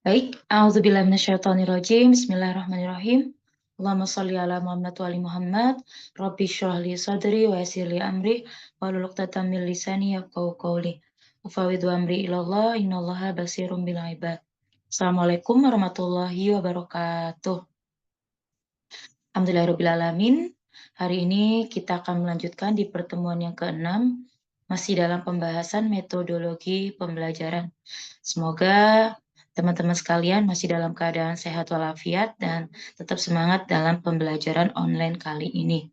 Baik, auzubillahi minasyaitonirrajim. Bismillahirrahmanirrahim. Allahumma sholli ala Muhammad wa ali Muhammad. Rabbi shrah li sadri wa yassir li amri wahlul 'uqdatam min lisani yafqahu qawli. Ufawwidu amri ilallah innallaha basirun bil ibad. Assalamualaikum warahmatullahi wabarakatuh. Alhamdulillahirabbil alamin. Hari ini kita akan melanjutkan di pertemuan yang keenam masih dalam pembahasan metodologi pembelajaran. Semoga teman-teman sekalian masih dalam keadaan sehat walafiat dan tetap semangat dalam pembelajaran online kali ini.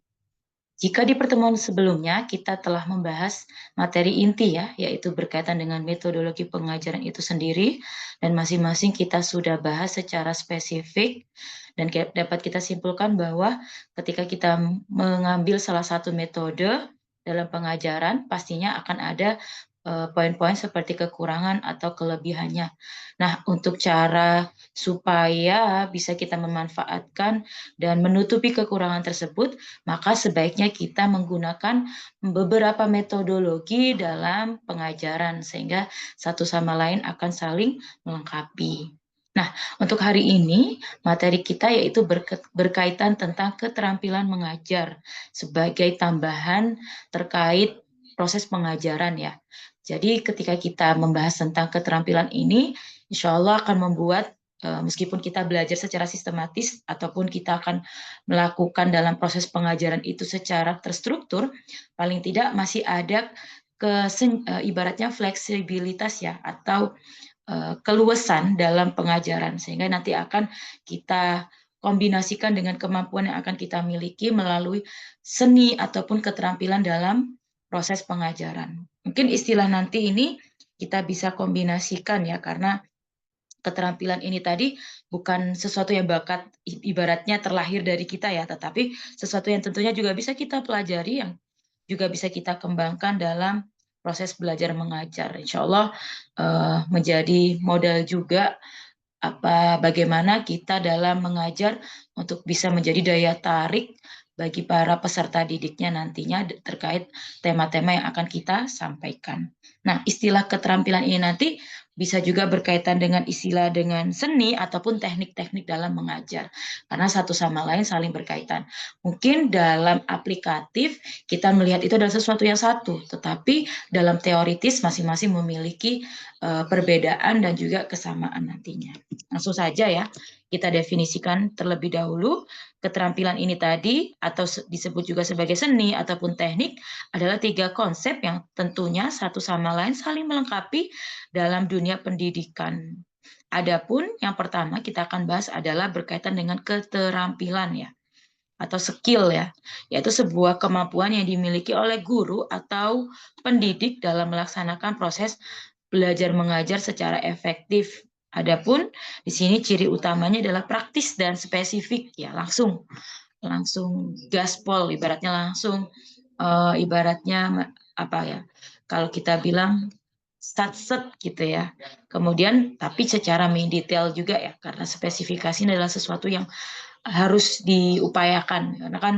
Jika di pertemuan sebelumnya kita telah membahas materi inti ya, yaitu berkaitan dengan metodologi pengajaran itu sendiri, dan masing-masing kita sudah bahas secara spesifik, dan dapat kita simpulkan bahwa ketika kita mengambil salah satu metode dalam pengajaran, pastinya akan ada poin-poin seperti kekurangan atau kelebihannya. Nah, untuk cara supaya bisa kita memanfaatkan dan menutupi kekurangan tersebut, maka sebaiknya kita menggunakan beberapa metodologi dalam pengajaran sehingga satu sama lain akan saling melengkapi. Nah, untuk hari ini materi kita yaitu berkaitan tentang keterampilan mengajar sebagai tambahan terkait proses pengajaran ya. Jadi ketika kita membahas tentang keterampilan ini, insya Allah akan membuat meskipun kita belajar secara sistematis ataupun kita akan melakukan dalam proses pengajaran itu secara terstruktur, paling tidak masih ada ibaratnya fleksibilitas ya atau keluasan dalam pengajaran sehingga nanti akan kita kombinasikan dengan kemampuan yang akan kita miliki melalui seni ataupun keterampilan dalam proses pengajaran. Mungkin istilah nanti ini kita bisa kombinasikan ya karena keterampilan ini tadi bukan sesuatu yang bakat ibaratnya terlahir dari kita ya, tetapi sesuatu yang tentunya juga bisa kita pelajari, yang juga bisa kita kembangkan dalam proses belajar mengajar. Insya Allah menjadi modal juga bagaimana kita dalam mengajar untuk bisa menjadi daya tarik bagi para peserta didiknya nantinya terkait tema-tema yang akan kita sampaikan. Nah, istilah keterampilan ini nanti bisa juga berkaitan dengan istilah dengan seni ataupun teknik-teknik dalam mengajar. Karena satu sama lain saling berkaitan. Mungkin dalam aplikatif kita melihat itu adalah sesuatu yang satu, tetapi dalam teoritis masing-masing memiliki perbedaan dan juga kesamaan nantinya. Langsung saja ya, kita definisikan terlebih dahulu. Keterampilan ini tadi atau disebut juga sebagai seni ataupun teknik adalah 3 konsep yang tentunya satu sama lain saling melengkapi dalam dunia pendidikan. Adapun yang pertama kita akan bahas adalah berkaitan dengan keterampilan ya atau skill ya, yaitu sebuah kemampuan yang dimiliki oleh guru atau pendidik dalam melaksanakan proses belajar mengajar secara efektif. Adapun di sini ciri utamanya adalah praktis dan spesifik ya, langsung gaspol ibaratnya langsung ibaratnya apa ya? Kalau kita bilang satset gitu ya. Kemudian tapi secara mendetail juga ya karena spesifikasi adalah sesuatu yang harus diupayakan karena kan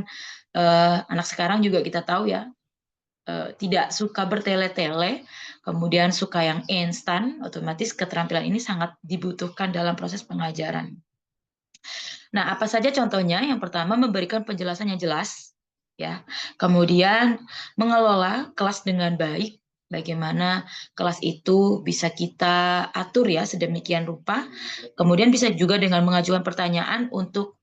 anak sekarang juga kita tahu ya tidak suka bertele-tele, kemudian suka yang instan, otomatis keterampilan ini sangat dibutuhkan dalam proses pengajaran. Nah, apa saja contohnya? Yang pertama, memberikan penjelasan yang jelas, ya. Kemudian mengelola kelas dengan baik, bagaimana kelas itu bisa kita atur ya sedemikian rupa. Kemudian bisa juga dengan mengajukan pertanyaan untuk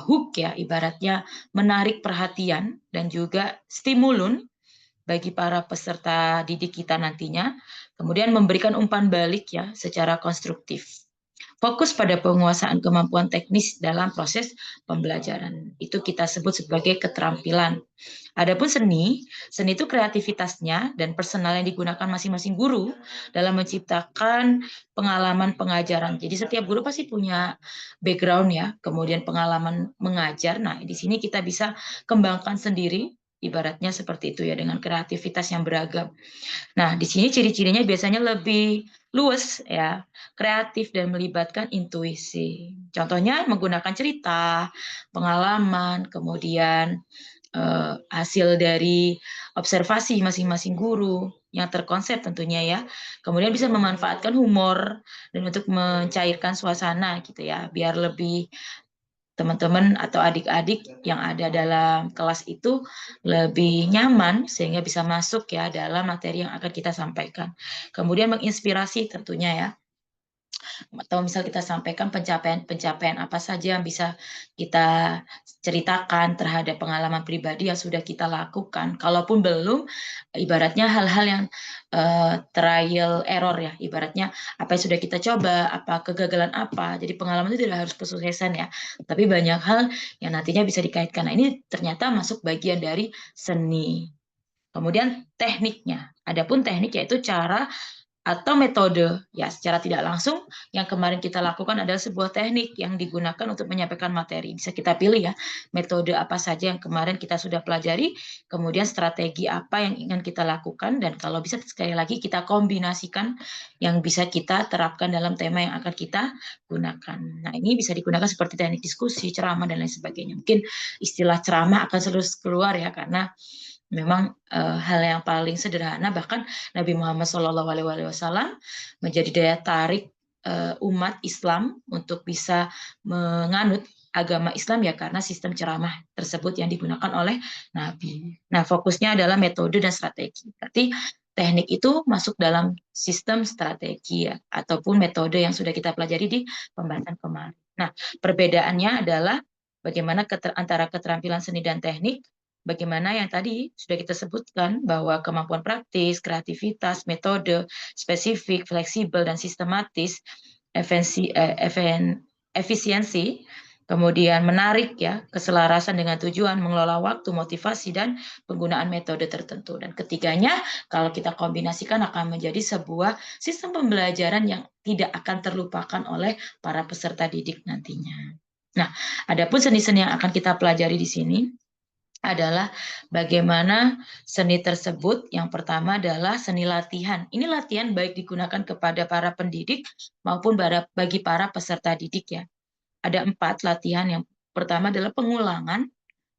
hook ya, ibaratnya menarik perhatian dan juga stimulun bagi para peserta didik kita nantinya, kemudian memberikan umpan balik ya secara konstruktif. Fokus pada penguasaan kemampuan teknis dalam proses pembelajaran. Itu kita sebut sebagai keterampilan. Adapun seni, seni itu kreativitasnya dan personal yang digunakan masing-masing guru dalam menciptakan pengalaman pengajaran. Jadi setiap guru pasti punya background ya, kemudian pengalaman mengajar. Nah, di sini kita bisa kembangkan sendiri ibaratnya seperti itu ya dengan kreativitas yang beragam. Nah, di sini ciri-cirinya biasanya lebih luas ya, kreatif dan melibatkan intuisi. Contohnya menggunakan cerita, pengalaman, kemudian hasil dari observasi masing-masing guru yang terkonsep tentunya ya. Kemudian bisa memanfaatkan humor dan untuk mencairkan suasana gitu ya, biar lebih teman-teman atau adik-adik yang ada dalam kelas itu lebih nyaman sehingga bisa masuk ya dalam materi yang akan kita sampaikan. Kemudian menginspirasi tentunya ya, atau misal kita sampaikan pencapaian-pencapaian apa saja yang bisa kita ceritakan terhadap pengalaman pribadi yang sudah kita lakukan. Kalaupun belum, ibaratnya hal-hal yang trial error ya, ibaratnya apa yang sudah kita coba, apa kegagalan apa. Jadi pengalaman itu tidak harus kesuksesan ya, tapi banyak hal yang nantinya bisa dikaitkan. Nah, ini ternyata masuk bagian dari seni. Kemudian tekniknya. Adapun teknik yaitu cara atau metode ya secara tidak langsung yang kemarin kita lakukan adalah sebuah teknik yang digunakan untuk menyampaikan materi. Bisa kita pilih ya metode apa saja yang kemarin kita sudah pelajari, kemudian strategi apa yang ingin kita lakukan, dan kalau bisa sekali lagi kita kombinasikan yang bisa kita terapkan dalam tema yang akan kita gunakan. Nah, ini bisa digunakan seperti teknik diskusi, ceramah dan lain sebagainya. Mungkin istilah ceramah akan selalu keluar ya karena memang hal yang paling sederhana, bahkan Nabi Muhammad SAW menjadi daya tarik umat Islam untuk bisa menganut agama Islam ya karena sistem ceramah tersebut yang digunakan oleh Nabi. Nah, fokusnya adalah metode dan strategi. Berarti teknik itu masuk dalam sistem strategi ya, ataupun metode yang sudah kita pelajari di pembahasan kemarin. Nah, perbedaannya adalah bagaimana antara keterampilan seni dan teknik. Bagaimana yang tadi sudah kita sebutkan bahwa kemampuan praktis, kreativitas, metode, spesifik, fleksibel, dan sistematis, efisiensi, kemudian menarik ya, keselarasan dengan tujuan, mengelola waktu, motivasi, dan penggunaan metode tertentu. Dan ketiganya, kalau kita kombinasikan akan menjadi sebuah sistem pembelajaran yang tidak akan terlupakan oleh para peserta didik nantinya. Nah, adapun seni-seni yang akan kita pelajari di sini adalah bagaimana seni tersebut. Yang pertama adalah seni latihan. Ini latihan baik digunakan kepada para pendidik maupun bagi para peserta didik ya. Ada 4 latihan. Yang pertama adalah pengulangan.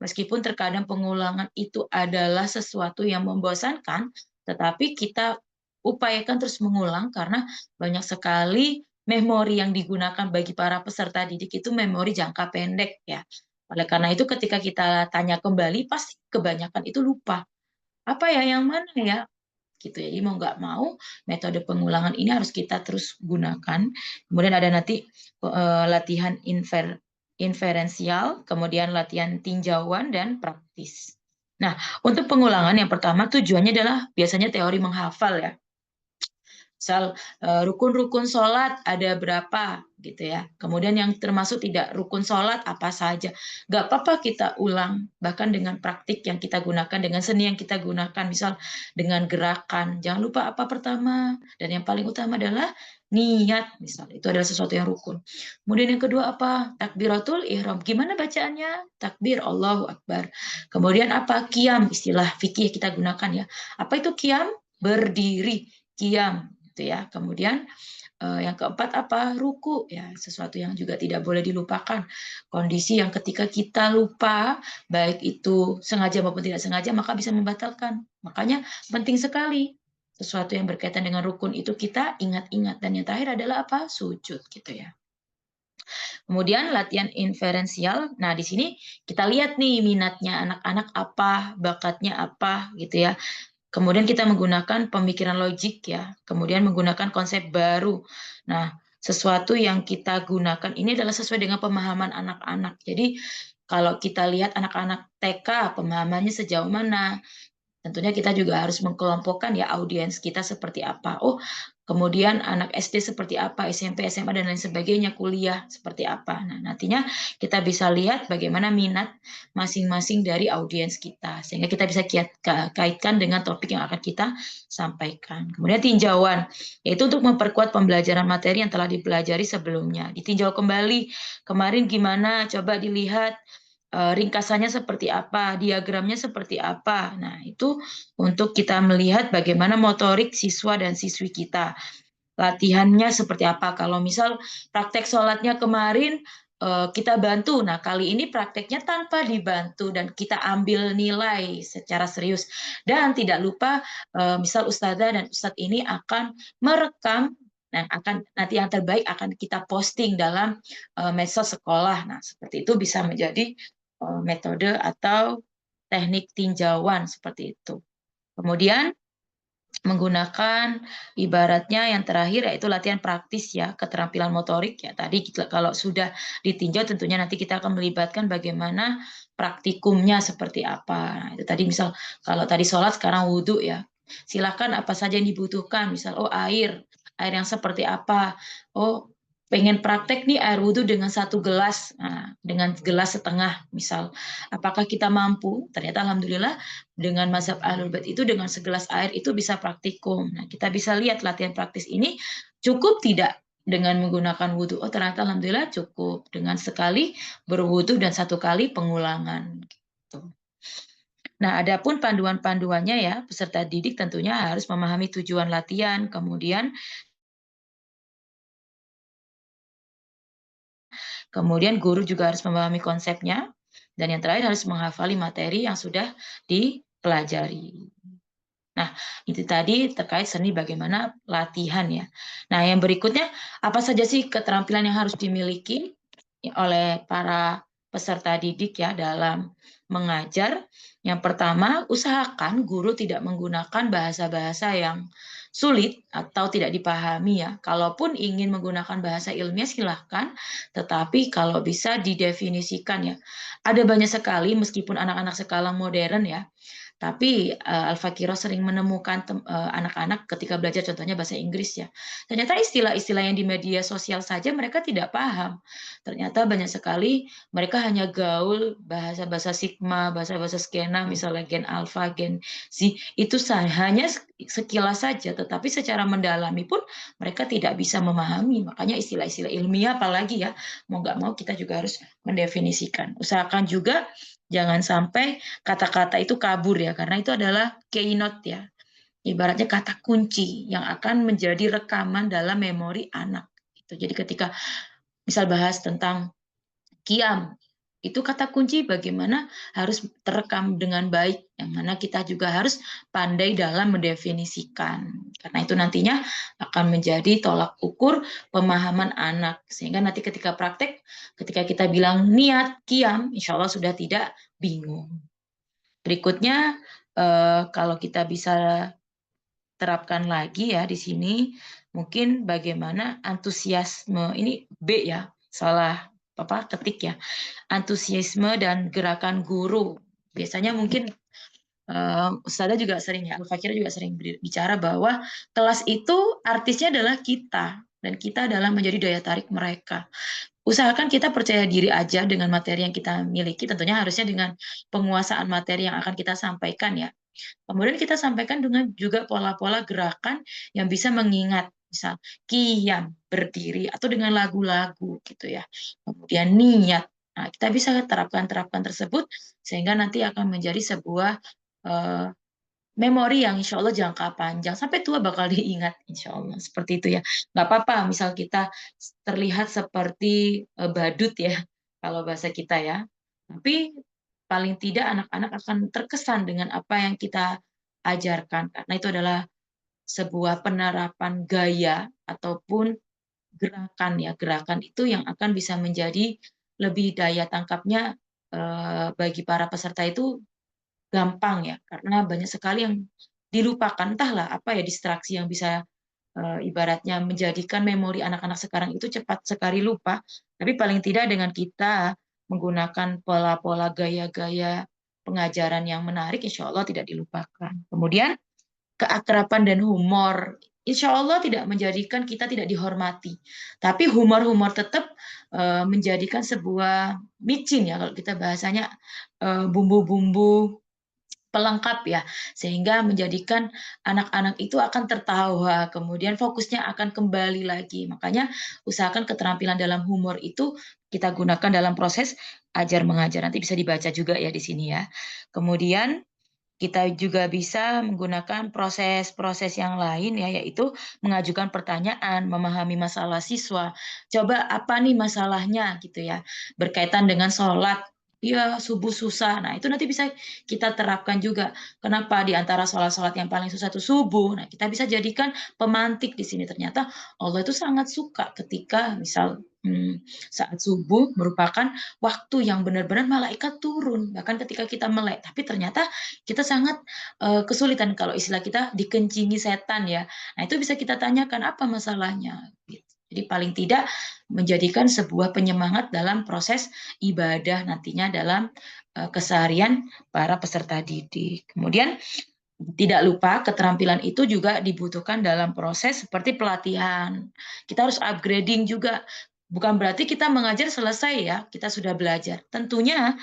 Meskipun terkadang pengulangan itu adalah sesuatu yang membosankan, tetapi kita upayakan terus mengulang karena banyak sekali memori yang digunakan bagi para peserta didik itu memori jangka pendek ya. Oleh karena itu ketika kita tanya kembali pasti kebanyakan itu lupa. Apa ya yang mana ya? Gitu ya. Jadi mau nggak mau metode pengulangan ini harus kita terus gunakan. Kemudian ada nanti latihan inferensial, kemudian latihan tinjauan dan praktis. Nah, untuk pengulangan yang pertama tujuannya adalah biasanya teori menghafal ya. Misal rukun-rukun sholat ada berapa gitu ya. Kemudian yang termasuk tidak rukun sholat apa saja. Nggak apa-apa kita ulang, bahkan dengan praktik yang kita gunakan, dengan seni yang kita gunakan, misal dengan gerakan. Jangan lupa apa pertama, dan yang paling utama adalah niat, misal. Itu adalah sesuatu yang rukun. Kemudian yang kedua apa? Takbiratul ihram. Gimana bacaannya? Takbir, Allahu Akbar. Kemudian apa? Qiyam, istilah fikih kita gunakan ya. Apa itu qiyam? Berdiri, qiyam. Ya. Kemudian yang keempat apa? Ruku ya, sesuatu yang juga tidak boleh dilupakan. Kondisi yang ketika kita lupa, baik itu sengaja maupun tidak sengaja, maka bisa membatalkan. Makanya penting sekali sesuatu yang berkaitan dengan rukun itu kita ingat-ingat. Dan yang terakhir adalah apa? Sujud gitu ya. Kemudian latihan inferensial. Nah, di sini kita lihat nih minatnya anak-anak apa, bakatnya apa gitu ya. Kemudian kita menggunakan pemikiran logik ya, kemudian menggunakan konsep baru. Nah, sesuatu yang kita gunakan ini adalah sesuai dengan pemahaman anak-anak. Jadi kalau kita lihat anak-anak TK, pemahamannya sejauh mana, tentunya kita juga harus mengkelompokkan ya audiens kita seperti apa. Oh, kemudian anak SD seperti apa, SMP, SMA, dan lain sebagainya, kuliah seperti apa. Nah, nantinya kita bisa lihat bagaimana minat masing-masing dari audiens kita. Sehingga kita bisa kaitkan dengan topik yang akan kita sampaikan. Kemudian tinjauan, yaitu untuk memperkuat pembelajaran materi yang telah dipelajari sebelumnya. Ditinjau kembali, kemarin gimana, coba dilihat ringkasannya seperti apa, diagramnya seperti apa. Nah, itu untuk kita melihat bagaimana motorik siswa dan siswi kita. Latihannya seperti apa. Kalau misal praktek sholatnya kemarin kita bantu. Nah, kali ini prakteknya tanpa dibantu dan kita ambil nilai secara serius. Dan tidak lupa, misal ustazah dan ustadz ini akan merekam dan akan nanti yang terbaik akan kita posting dalam medsos sekolah. Nah, seperti itu bisa menjadi metode atau teknik tinjauan seperti itu. Kemudian menggunakan ibaratnya yang terakhir yaitu latihan praktis ya, keterampilan motorik ya. Tadi kalau sudah ditinjau tentunya nanti kita akan melibatkan bagaimana praktikumnya seperti apa. Nah, itu tadi misal kalau tadi sholat sekarang wudhu ya. Silakan apa saja yang dibutuhkan, misal air yang seperti apa. Oh, pengen praktek nih air wudhu dengan 1 gelas, nah, dengan gelas setengah misal. Apakah kita mampu? Ternyata alhamdulillah dengan mazhab Ahlul Bait itu dengan segelas air itu bisa praktikum. Nah, kita bisa lihat latihan praktis ini cukup tidak dengan menggunakan wudhu. Oh, ternyata alhamdulillah cukup dengan sekali berwudhu dan 1 kali pengulangan. Gitu. Nah, adapun panduan-panduannya ya, peserta didik tentunya harus memahami tujuan latihan, kemudian guru juga harus memahami konsepnya, dan yang terakhir harus menghafali materi yang sudah dipelajari. Nah, itu tadi terkait seni bagaimana latihan ya. Nah, yang berikutnya, apa saja sih keterampilan yang harus dimiliki oleh para peserta didik ya dalam mengajar? Yang pertama, usahakan guru tidak menggunakan bahasa-bahasa yang sulit atau tidak dipahami ya. Kalaupun ingin menggunakan bahasa ilmiah silahkan, tetapi kalau bisa didefinisikan ya. Ada banyak sekali meskipun anak-anak sekarang modern ya, tapi Al-Fakiro sering menemukan anak-anak ketika belajar contohnya bahasa Inggris ya. Ternyata istilah-istilah yang di media sosial saja mereka tidak paham. Ternyata banyak sekali mereka hanya gaul bahasa-bahasa sigma, bahasa-bahasa skena, misalnya gen alpha, gen Z, itu hanya sekilas saja, tetapi secara mendalami pun mereka tidak bisa memahami. Makanya istilah-istilah ilmiah apalagi ya, mau nggak mau kita juga harus mendefinisikan. Usahakan juga jangan sampai kata-kata itu kabur ya, karena itu adalah keynote ya. Ibaratnya kata kunci yang akan menjadi rekaman dalam memori anak. Jadi ketika misal bahas tentang kiam, itu kata kunci bagaimana harus terekam dengan baik, yang mana kita juga harus pandai dalam mendefinisikan. Karena itu nantinya akan menjadi tolak ukur pemahaman anak. Sehingga nanti ketika praktek, ketika kita bilang niat, kiam, insya Allah sudah tidak bingung. Berikutnya, kalau kita bisa terapkan lagi ya di sini, mungkin bagaimana antusiasme, ini B ya, salah ketik ya, antusiasme dan gerakan guru. Biasanya mungkin Ustazah juga sering ya, Al-Fakira juga sering bicara bahwa kelas itu artisnya adalah kita, dan kita adalah menjadi daya tarik mereka. Usahakan kita percaya diri aja dengan materi yang kita miliki, tentunya harusnya dengan penguasaan materi yang akan kita sampaikan ya. Kemudian kita sampaikan dengan juga pola-pola gerakan yang bisa mengingat, misal qiyam, berdiri, atau dengan lagu-lagu gitu ya. Kemudian niat. Nah, kita bisa terapkan tersebut sehingga nanti akan menjadi sebuah memori yang insya Allah jangka panjang. Sampai tua bakal diingat insya Allah. Seperti itu ya. Nggak apa-apa misal kita terlihat seperti badut ya, kalau bahasa kita ya. Tapi paling tidak anak-anak akan terkesan dengan apa yang kita ajarkan. Karena itu adalah sebuah penerapan gaya ataupun gerakan ya. Gerakan itu yang akan bisa menjadi lebih daya tangkapnya bagi para peserta itu gampang ya, karena banyak sekali yang dilupakan, entahlah apa ya distraksi yang bisa ibaratnya menjadikan memori anak-anak sekarang itu cepat sekali lupa, tapi paling tidak dengan kita menggunakan pola-pola gaya-gaya pengajaran yang menarik, insya Allah tidak dilupakan. Kemudian keakraban dan humor, insya Allah tidak menjadikan kita tidak dihormati, tapi humor-humor tetap menjadikan sebuah micin ya, kalau kita bahasanya bumbu-bumbu pelengkap ya, sehingga menjadikan anak-anak itu akan tertawa, kemudian fokusnya akan kembali lagi. Makanya usahakan keterampilan dalam humor itu kita gunakan dalam proses ajar mengajar. Nanti bisa dibaca juga ya di sini ya. Kemudian Kita juga bisa menggunakan proses-proses yang lain ya, yaitu mengajukan pertanyaan, memahami masalah siswa. Coba apa nih masalahnya gitu ya, berkaitan dengan sholat, ya subuh susah. Nah, itu nanti bisa kita terapkan juga. Kenapa di antara sholat-sholat yang paling susah itu subuh? Nah, kita bisa jadikan pemantik di sini. Ternyata Allah itu sangat suka ketika misal saat subuh merupakan waktu yang benar-benar malaikat turun, bahkan ketika kita melek. Tapi ternyata kita sangat, kesulitan kalau istilah kita dikencingi setan ya. Nah itu bisa kita tanyakan, "Apa masalahnya?" Gitu. Jadi paling tidak menjadikan sebuah penyemangat dalam proses ibadah nantinya dalam, keseharian para peserta didik. Kemudian tidak lupa keterampilan itu juga dibutuhkan dalam proses seperti pelatihan. Kita harus upgrading juga. Bukan berarti kita mengajar selesai ya, kita sudah belajar. Tentunya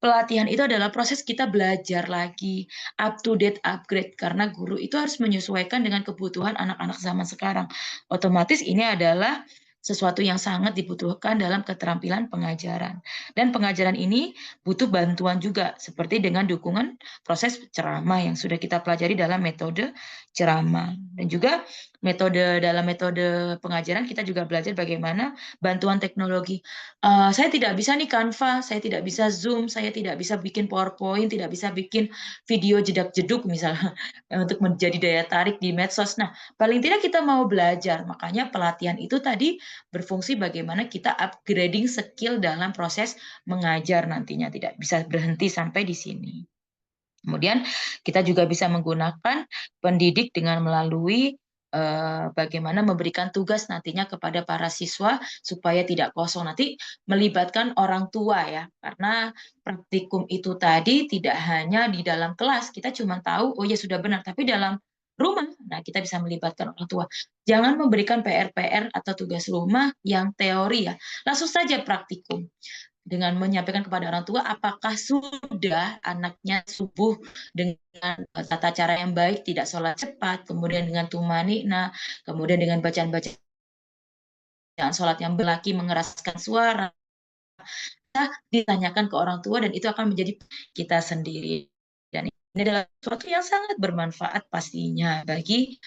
pelatihan itu adalah proses kita belajar lagi, up to date, upgrade, karena guru itu harus menyesuaikan dengan kebutuhan anak-anak zaman sekarang. Otomatis ini adalah sesuatu yang sangat dibutuhkan dalam keterampilan pengajaran. Dan pengajaran ini butuh bantuan juga, seperti dengan dukungan proses ceramah yang sudah kita pelajari dalam metode ceramah. Dan juga dalam metode pengajaran kita juga belajar bagaimana bantuan teknologi. Saya tidak bisa nih Canva, saya tidak bisa Zoom, saya tidak bisa bikin PowerPoint, tidak bisa bikin video jedak-jeduk misalnya, untuk menjadi daya tarik di medsos. Nah, paling tidak kita mau belajar, makanya pelatihan itu tadi berfungsi bagaimana kita upgrading skill dalam proses mengajar nantinya, tidak bisa berhenti sampai di sini. Kemudian kita juga bisa menggunakan pendidik dengan melalui, bagaimana memberikan tugas nantinya kepada para siswa supaya tidak kosong. Nanti melibatkan orang tua ya, karena praktikum itu tadi tidak hanya di dalam kelas, kita cuma tahu, oh ya sudah benar, tapi dalam rumah, nah kita bisa melibatkan orang tua. Jangan memberikan PR-PR atau tugas rumah yang teori ya, langsung saja praktikum dengan menyampaikan kepada orang tua apakah sudah anaknya subuh dengan tata cara yang baik, tidak sholat cepat, kemudian dengan tumanina, kemudian dengan bacaan-bacaan sholat yang berlaki mengeraskan suara, ditanyakan ke orang tua dan itu akan menjadi kita sendiri. Dan ini adalah sesuatu yang sangat bermanfaat pastinya bagi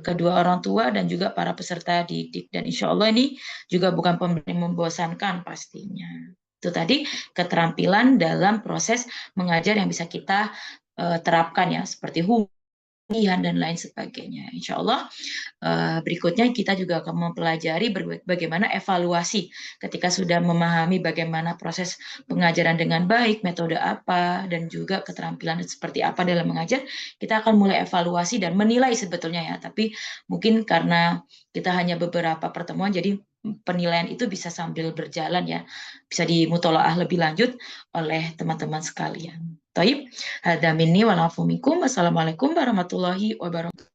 kedua orang tua dan juga para peserta didik. Dan insya Allah ini juga bukan membosankan pastinya. Itu tadi keterampilan dalam proses mengajar yang bisa kita terapkan ya, seperti dan lain sebagainya. Insya Allah berikutnya kita juga akan mempelajari bagaimana evaluasi ketika sudah memahami bagaimana proses pengajaran dengan baik, metode apa, dan juga keterampilan seperti apa dalam mengajar, kita akan mulai evaluasi dan menilai sebetulnya ya, tapi mungkin karena kita hanya beberapa pertemuan, jadi penilaian itu bisa sambil berjalan ya, bisa dimutolaah lebih lanjut oleh teman-teman sekalian. Taib, hadza minni wal afu minkum. Wassalamualaikum warahmatullahi wabarakatuh.